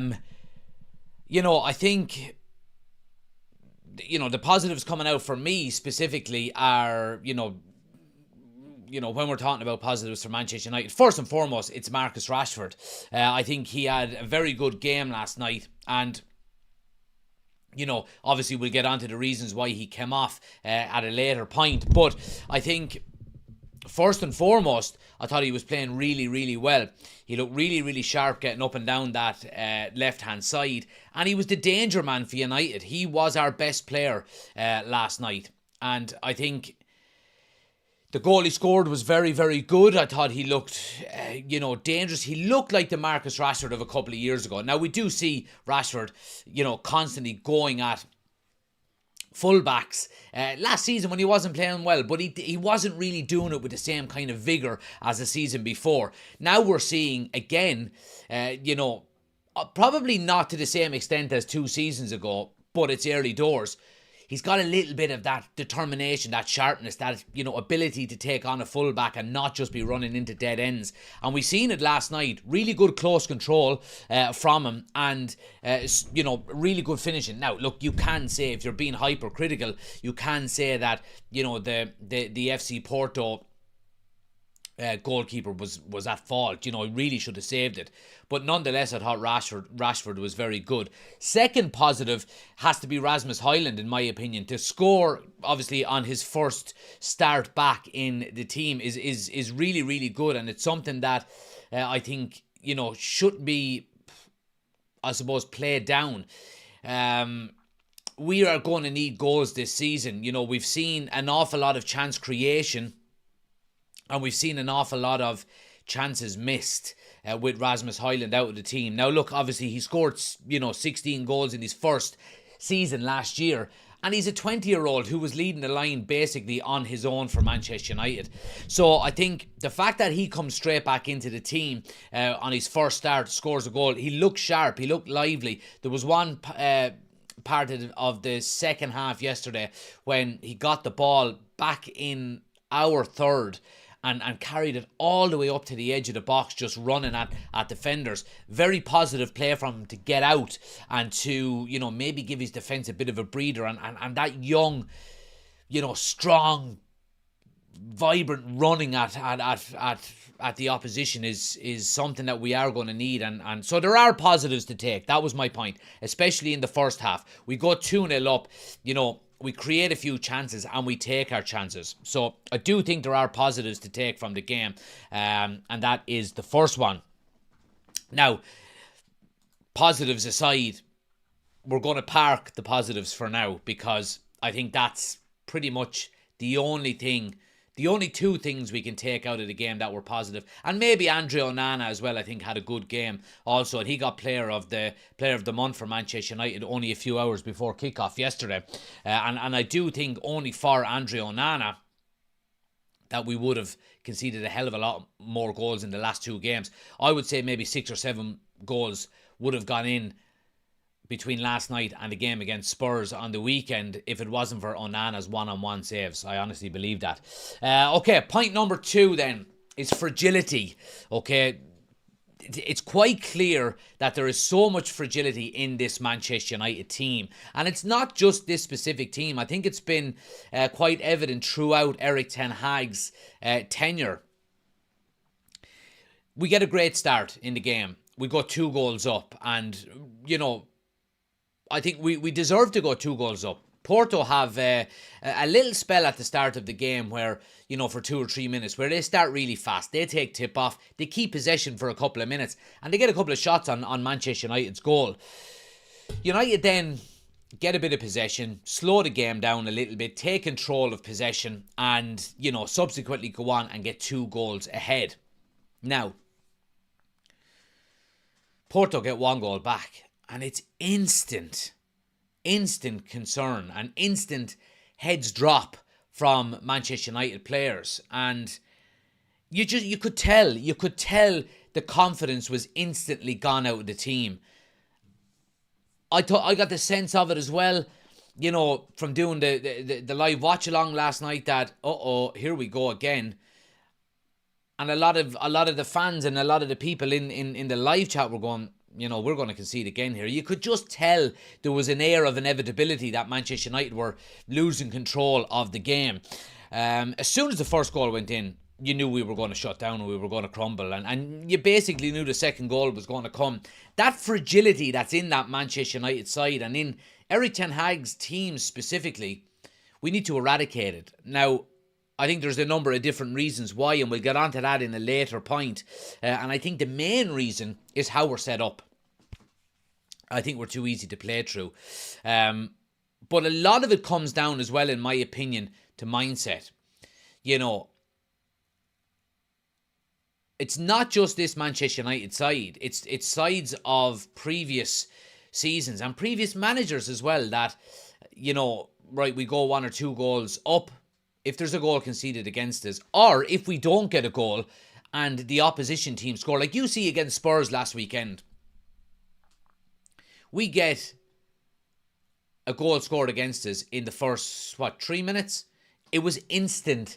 I think, the positives coming out for me specifically are, when we're talking about positives for Manchester United, first and foremost, it's Marcus Rashford. I think he had a very good game last night, and obviously we'll get onto the reasons why he came off at a later point. But I think, first and foremost, I thought he was playing really, really well. He looked really, really sharp getting up and down that left-hand side. And he was the danger man for United. He was our best player last night. And I think the goal he scored was very, very good. I thought he looked, dangerous. He looked like the Marcus Rashford of a couple of years ago. Now, we do see Rashford, constantly going at fullbacks last season when he wasn't playing well, but he wasn't really doing it with the same kind of vigour as the season before. Now we're seeing, again, probably not to the same extent as 2 seasons ago, but it's early doors. He's got a little bit of that determination, that sharpness, that, ability to take on a fullback and not just be running into dead ends. And we seen it last night. Really good close control from him, and, really good finishing. Now, look, you can say, if you're being hypercritical, you can say that, the FC Porto goalkeeper was at fault. He really should have saved it. But nonetheless, I thought Rashford was very good. Second positive has to be Rasmus Højlund, in my opinion. To score, obviously, on his first start back in the team is really, really good. And it's something that I think, shouldn't be, I suppose, played down. We are going to need goals this season. We've seen an awful lot of chance creation, and we've seen an awful lot of chances missed with Rasmus Højlund out of the team. Now, look, obviously, he scored, 16 goals in his first season last year. And he's a 20-year-old who was leading the line basically on his own for Manchester United. So I think the fact that he comes straight back into the team on his first start, scores a goal, he looked sharp, he looked lively. There was one part of the second half yesterday when he got the ball back in our third, and carried it all the way up to the edge of the box, just running at defenders. Very positive play from him to get out and to, maybe give his defence a bit of a breather. And that young, strong, vibrant running at the opposition is something that we are going to need. And so there are positives to take. That was my point, especially in the first half. We go 2-0 up, we create a few chances and we take our chances. So I do think there are positives to take from the game. And that is the first one. Now, positives aside, we're going to park the positives for now, because I think that's pretty much the only two things we can take out of the game that were positive. And maybe Andre Onana as well, I think, had a good game also. And he got player of the month for Manchester United only a few hours before kickoff yesterday. And I do think only for Andre Onana that we would have conceded a hell of a lot more goals in the last 2 games. I would say maybe 6 or 7 goals would have gone in between last night and the game against Spurs on the weekend if it wasn't for Onana's one-on-one saves. I honestly believe that. Okay, point number 2 then is fragility. Okay, it's quite clear that there is so much fragility in this Manchester United team. And it's not just this specific team. I think it's been quite evident throughout Erik ten Hag's tenure. We get a great start in the game. We go 2 goals up, and, I think we deserve to go 2 goals up. Porto have a little spell at the start of the game where, for 2 or 3 minutes, where they start really fast. They take tip off, they keep possession for a couple of minutes, and they get a couple of shots on Manchester United's goal. United then get a bit of possession, slow the game down a little bit, take control of possession, and, subsequently go on and get 2 goals ahead. Now, Porto get 1 goal back, and it's instant concern and instant heads drop from Manchester United players. And you could tell the confidence was instantly gone out of the team. I got the sense of it as well, from doing the live watch along last night, that here we go again. And a lot of the fans and a lot of the people in the live chat were going, we're going to concede again here. You could just tell there was an air of inevitability that Manchester United were losing control of the game. As soon as the first goal went in, you knew we were going to shut down and we were going to crumble. And you basically knew the second goal was going to come. That fragility that's in that Manchester United side and in Erik ten Hag's team specifically, we need to eradicate it. Now, I think there's a number of different reasons why, and we'll get onto that in a later point. And I think the main reason is how we're set up. I think we're too easy to play through. But a lot of it comes down as well, in my opinion, to mindset. It's not just this Manchester United side. It's sides of previous seasons and previous managers as well that, right, we go 1 or 2 goals up if there's a goal conceded against us, or if we don't get a goal and the opposition team score, like you see against Spurs last weekend. We get a goal scored against us in the first, 3 minutes? It was instant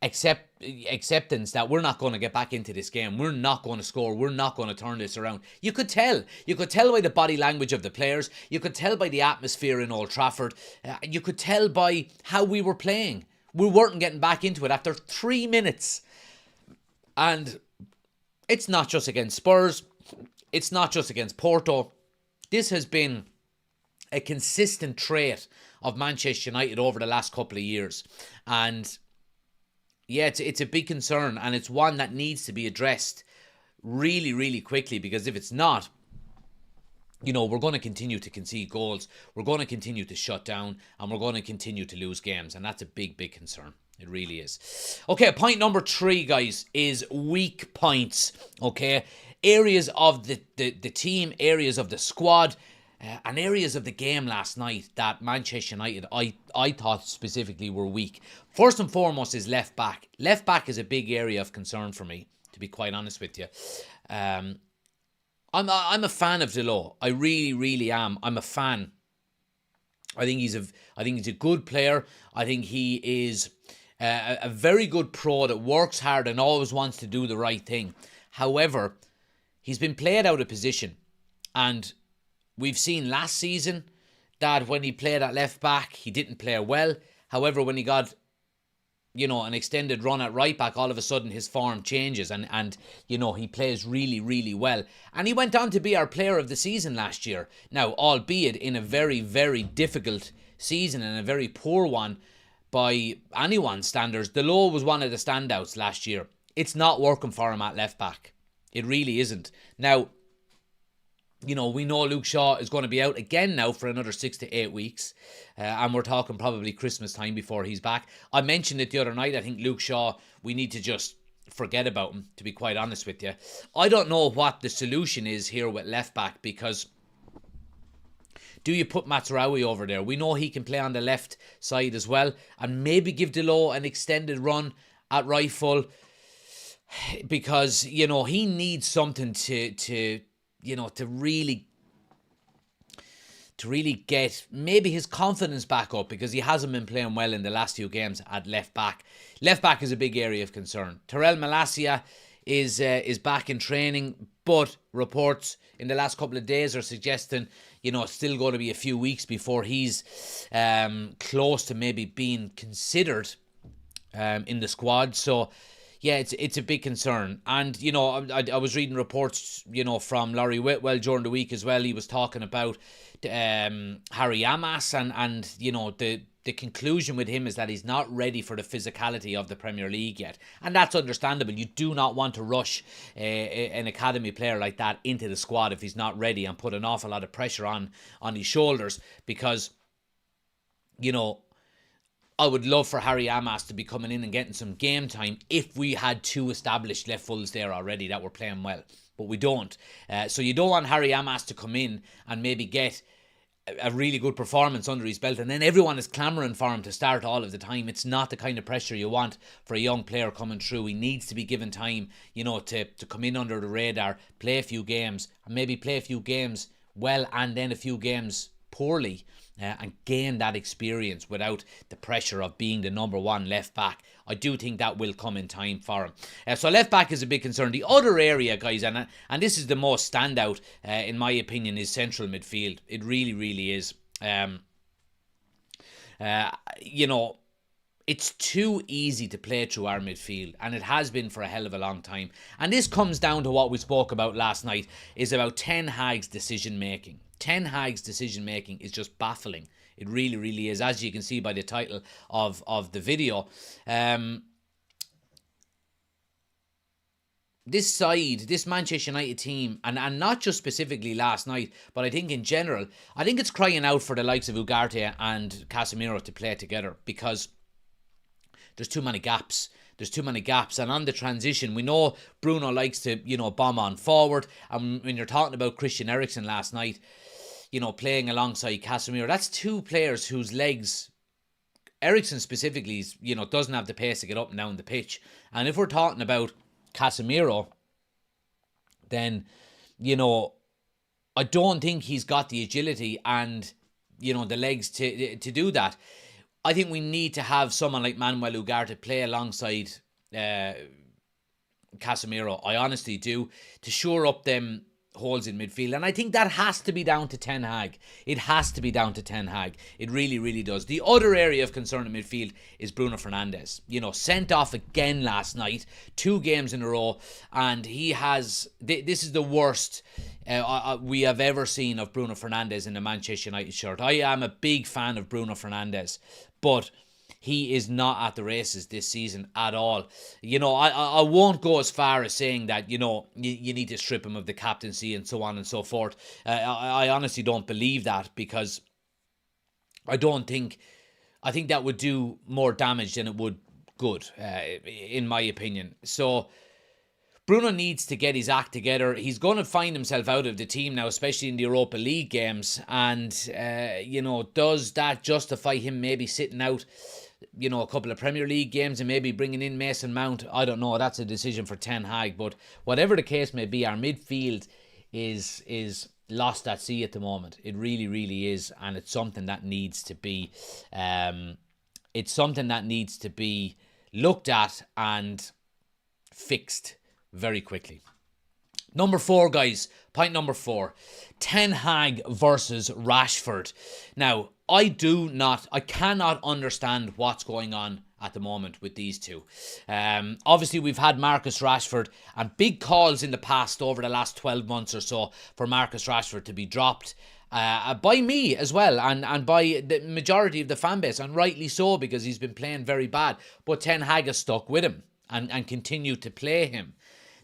acceptance that we're not going to get back into this game. We're not going to score. We're not going to turn this around. You could tell. You could tell by the body language of the players. You could tell by the atmosphere in Old Trafford. You could tell by how we were playing. We weren't getting back into it after 3 minutes. And it's not just against Spurs. It's not just against Porto. This has been a consistent trait of Manchester United over the last couple of years. And yeah, it's a big concern, and it's one that needs to be addressed really, really quickly, because if it's not, we're going to continue to concede goals, we're going to continue to shut down, and we're going to continue to lose games, and that's a big, big concern. It really is. Okay, point number 3, guys, is weak points. Okay, areas of the team, areas of the squad, and areas of the game last night that Manchester United, I thought specifically, were weak. First and foremost is left back. Left back is a big area of concern for me, to be quite honest with you. I'm a fan of Delors. I really, really am. I'm a fan. I think he's a good player. I think he is a very good pro that works hard and always wants to do the right thing. However, he's been played out of position, and we've seen last season that when he played at left back, he didn't play well. However, when he got, an extended run at right back, all of a sudden his form changes and he plays really, really well. And he went on to be our player of the season last year. Now, albeit in a very, very difficult season and a very poor one by anyone's standards, Delors was one of the standouts last year. It's not working for him at left back. It really isn't. Now, we know Luke Shaw is going to be out again now for another 6 to 8 weeks. And we're talking probably Christmas time before he's back. I mentioned it the other night. I think Luke Shaw, we need to just forget about him, to be quite honest with you. I don't know what the solution is here with left back, because do you put Mazraoui over there? We know he can play on the left side as well. And maybe give Delors an extended run at right full, because, he needs something to really get maybe his confidence back up, because he hasn't been playing well in the last few games at left back. Left back is a big area of concern. Terrell Malacia is back in training, but reports in the last couple of days are suggesting, it's still going to be a few weeks before he's close to maybe being considered in the squad. So yeah, it's a big concern. And, I was reading reports, from Laurie Whitwell during the week as well. He was talking about Harry Amas and the conclusion with him is that he's not ready for the physicality of the Premier League yet. And that's understandable. You do not want to rush an academy player like that into the squad if he's not ready and put an awful lot of pressure on his shoulders, because, I would love for Harry Amas to be coming in and getting some game time if we had 2 established left fulls there already that were playing well. But we don't. So you don't want Harry Amas to come in and maybe get a really good performance under his belt, and then everyone is clamouring for him to start all of the time. It's not the kind of pressure you want for a young player coming through. He needs to be given time, to come in under the radar, play a few games, and maybe play a few games well, and then a few games poorly and gain that experience without the pressure of being the number one left back. I do think that will come in time for him. So left back is a big concern. The other area, guys, and this is the most standout in my opinion, is central midfield. It really, really is. You know, it's too easy to play through our midfield, and it has been for a hell of a long time. And this comes down to what we spoke about last night, is about Ten Hag's decision making. Ten Hag's decision making is just baffling. It really, really is, as you can see by the title of the video. This side, this Manchester United team, and not just specifically last night, but I think in general, I think it's crying out for the likes of Ugarte and Casemiro to play together, because there's too many gaps. There's too many gaps. And on the transition, we know Bruno likes to, bomb on forward. And when you're talking about Christian Eriksen last night, playing alongside Casemiro, that's two players whose legs, Eriksen specifically, doesn't have the pace to get up and down the pitch. And if we're talking about Casemiro, then, I don't think he's got the agility and, the legs to do that. I think we need to have someone like Manuel Ugarte play alongside Casemiro. I honestly do, to shore up them holes in midfield. And I think that has to be down to Ten Hag. It has to be down to Ten Hag. It really, really does. The other area of concern in midfield is Bruno Fernandes. Sent off again last night, 2 games in a row, and he has... This is the worst we have ever seen of Bruno Fernandes in a Manchester United shirt. I am a big fan of Bruno Fernandes, but he is not at the races this season at all. I won't go as far as saying that, you need to strip him of the captaincy and so on and so forth. I honestly don't believe that, because I think that would do more damage than it would good, in my opinion. So Bruno needs to get his act together. He's going to find himself out of the team now, especially in the Europa League games. And, does that justify him maybe sitting out, a couple of Premier League games and maybe bringing in Mason Mount? I don't know. That's a decision for Ten Hag. But whatever the case may be, our midfield is lost at sea at the moment. It really, really is. And it's something that needs to be... looked at and fixed very quickly. Number 4, guys. Point number 4. Ten Hag versus Rashford. Now, I cannot understand what's going on at the moment with these two. Obviously, we've had Marcus Rashford, and big calls in the past over the last 12 months or so for Marcus Rashford to be dropped. By me as well, and by the majority of the fan base, and rightly so, because he's been playing very bad. But Ten Hag has stuck with him and continued to play him.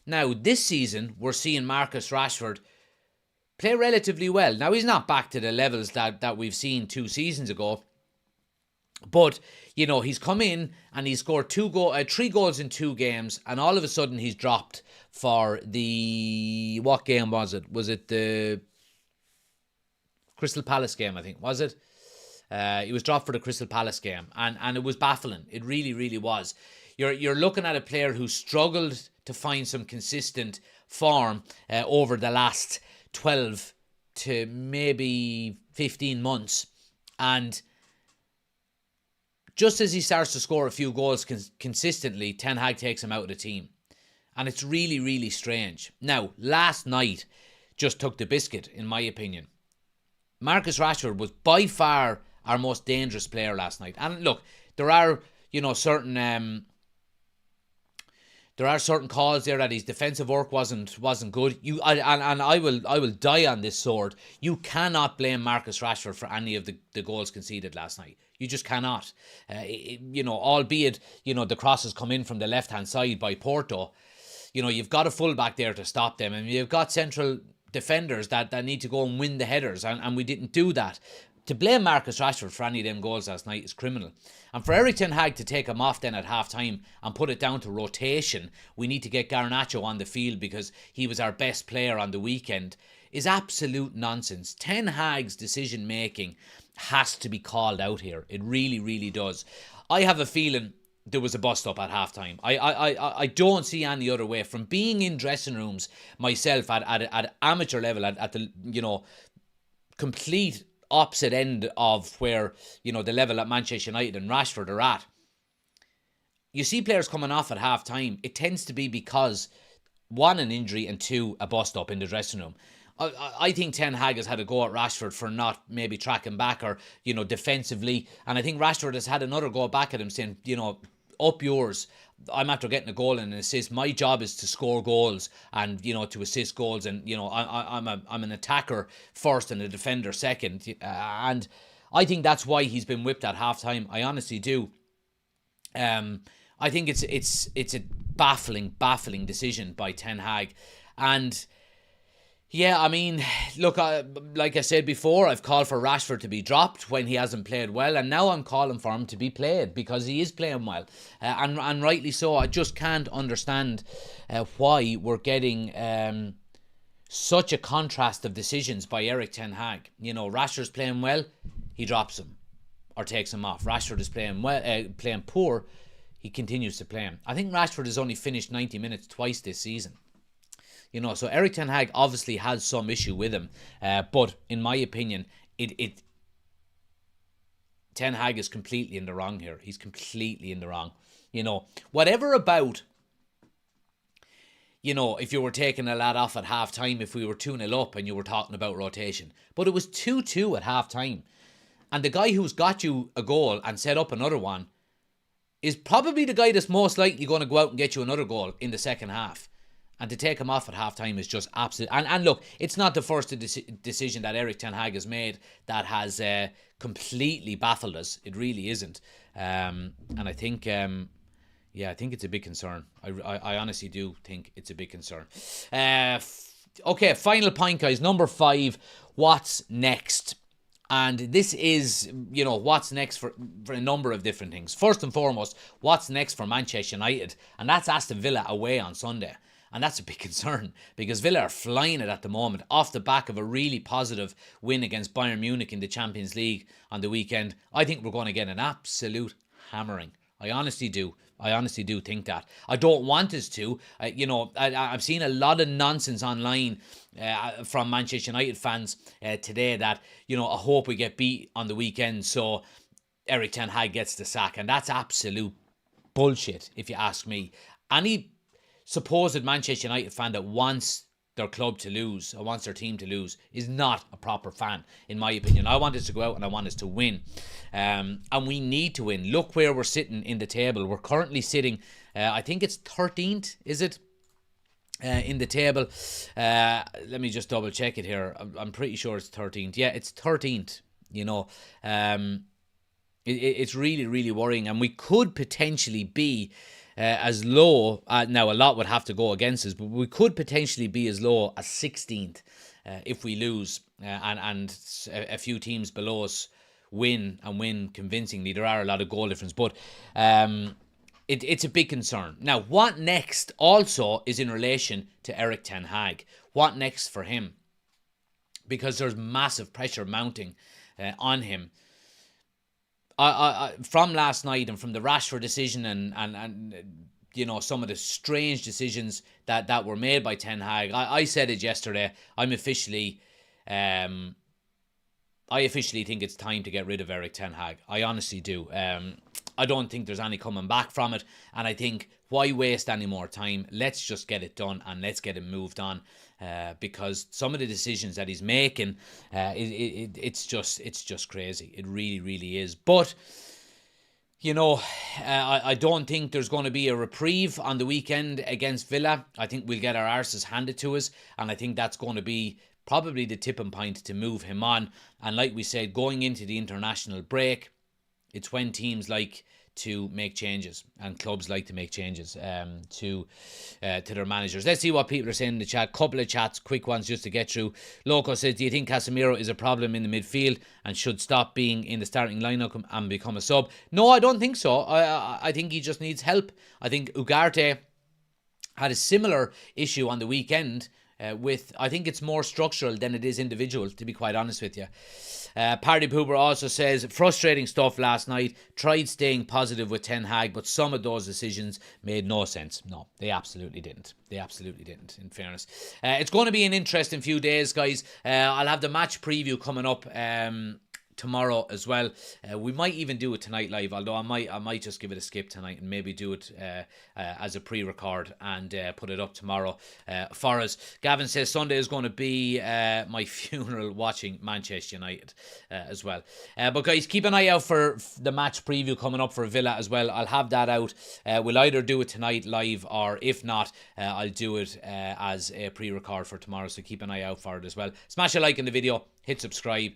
Now, this season, we're seeing Marcus Rashford play relatively well. Now, he's not back to the levels that we've seen 2 seasons ago. But, he's come in and he's scored 3 goals in 2 games. And all of a sudden, he's dropped for the... What game was it? Was it the Crystal Palace game, I think? Was it? He was dropped for the Crystal Palace game. And it was baffling. It really, really was. You're looking at a player who struggled to find some consistent form over the last 12 to maybe 15 months. And just as he starts to score a few goals consistently, Ten Hag takes him out of the team. And it's really, really strange. Now, last night just took the biscuit, in my opinion. Marcus Rashford was by far our most dangerous player last night. And look, there are, certain... There are certain calls there that his defensive work wasn't good. I will die on this sword. You cannot blame Marcus Rashford for any of the goals conceded last night. You just cannot. Albeit the crosses come in from the left hand side by Porto. You've got a fullback there to stop them, and you've got central defenders that need to go and win the headers, and we didn't do that. To blame Marcus Rashford for any of them goals last night is criminal. And for Erik ten Hag to take him off then at half-time and put it down to rotation, we need to get Garnacho on the field because he was our best player on the weekend, is absolute nonsense. Ten Hag's decision-making has to be called out here. It really, really does. I have a feeling there was a bust-up at half-time. I don't see any other way. From being in dressing rooms myself at amateur level, at the, complete opposite end of where, the level that Manchester United and Rashford are at. You see players coming off at half time, it tends to be because, one, an injury, and two, a bust up in the dressing room. I think Ten Hag has had a go at Rashford for not maybe tracking back or, defensively. And I think Rashford has had another go back at him saying, up yours. I'm after getting a goal and an assist. My job is to score goals and, to assist goals. And, I'm an attacker first and a defender second. And I think that's why he's been whipped at halftime. I honestly do. I think it's a baffling decision by Ten Hag. And yeah, I mean, look, like I said before, I've called for Rashford to be dropped when he hasn't played well, and now I'm calling for him to be played because he is playing well, and rightly so. I just can't understand why we're getting such a contrast of decisions by Erik Ten Hag. Rashford's playing well, he drops him or takes him off. Rashford is playing well, playing poor, he continues to play him. I think Rashford has only finished 90 minutes twice this season. So Erik Ten Hag obviously has some issue with him, but in my opinion, Ten Hag is completely in the wrong here. He's completely in the wrong. Whatever about, if you were taking a lad off at half time, if we were 2-0 up and you were talking about rotation, but it was 2-2 at half time, and the guy who's got you a goal and set up another one is probably the guy that's most likely going to go out and get you another goal in the second half. And to take him off at halftime is just absolute. And look, it's not the first decision that Erik Ten Hag has made that has completely baffled us. It really isn't. And I think, I think it's a big concern. I honestly do think it's a big concern. Okay, final point, guys. Number 5. What's next? And this is, what's next for a number of different things. First and foremost, what's next for Manchester United? And that's Aston Villa away on Sunday. And that's a big concern because Villa are flying it at the moment off the back of a really positive win against Bayern Munich in the Champions League on the weekend. I think we're going to get an absolute hammering. I honestly do. I honestly do think that. I don't want us to. I've seen a lot of nonsense online from Manchester United fans today that, I hope we get beat on the weekend so Erik Ten Hag gets the sack. And that's absolute bullshit, if you ask me. Any supposed Manchester United fan that wants their club to lose or wants their team to lose is not a proper fan, in my opinion. I want us to go out and I want us to win. And we need to win. Look where we're sitting in the table. We're currently sitting, I think it's 13th, is it? In the table. Let me just double check it here. I'm pretty sure it's 13th. Yeah, it's 13th. It's really, really worrying. And we could potentially be as low, now a lot would have to go against us, but we could potentially be as low as 16th if we lose and a few teams below us win and win convincingly. There are a lot of goal difference, but it's a big concern. Now, what next also is in relation to Erik Ten Hag. What next for him? Because there's massive pressure mounting on him. From last night and from the Rashford decision and some of the strange decisions that were made by Ten Hag, I said it yesterday. I officially think it's time to get rid of Erik Ten Hag. I honestly do. I don't think there's any coming back from it, and I think why waste any more time? Let's just get it done and let's get it moved on. Because some of the decisions that he's making, it's just crazy. It really, really is. But I don't think there's going to be a reprieve on the weekend against Villa. I think we'll get our arses handed to us, and I think that's going to be probably the tipping point to move him on. And like we said, going into the international break, it's when teams like to make changes and clubs like to make changes to their managers. Let's see what people are saying in the chat. Couple of chats, quick ones just to get through. Loco says, do you think Casemiro is a problem in the midfield and should stop being in the starting lineup and become a sub? No, I don't think so. I think he just needs help. I think Ugarte had a similar issue on the weekend I think it's more structural than it is individual, to be quite honest with you. Party Pooper also says, frustrating stuff last night. Tried staying positive with Ten Hag, but some of those decisions made no sense. No, they absolutely didn't. They absolutely didn't, in fairness. It's going to be an interesting few days, guys. I'll have the match preview coming up tomorrow as well. We might even do it tonight live, although I might just give it a skip tonight and maybe do it as a pre-record and put it up tomorrow for us. Gavin says Sunday is going to be my funeral watching Manchester United as well. But guys, keep an eye out for the match preview coming up for Villa as well. I'll have that out. We'll either do it tonight live, or if not, I'll do it as a pre-record for tomorrow, so keep an eye out for it as well. Smash a like in the video, hit subscribe.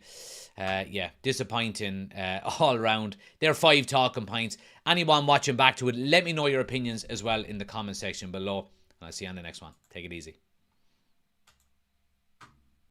Disappointing all round. There are 5 talking points. Anyone watching back to it, let me know your opinions as well in the comment section below. And I'll see you on the next one. Take it easy.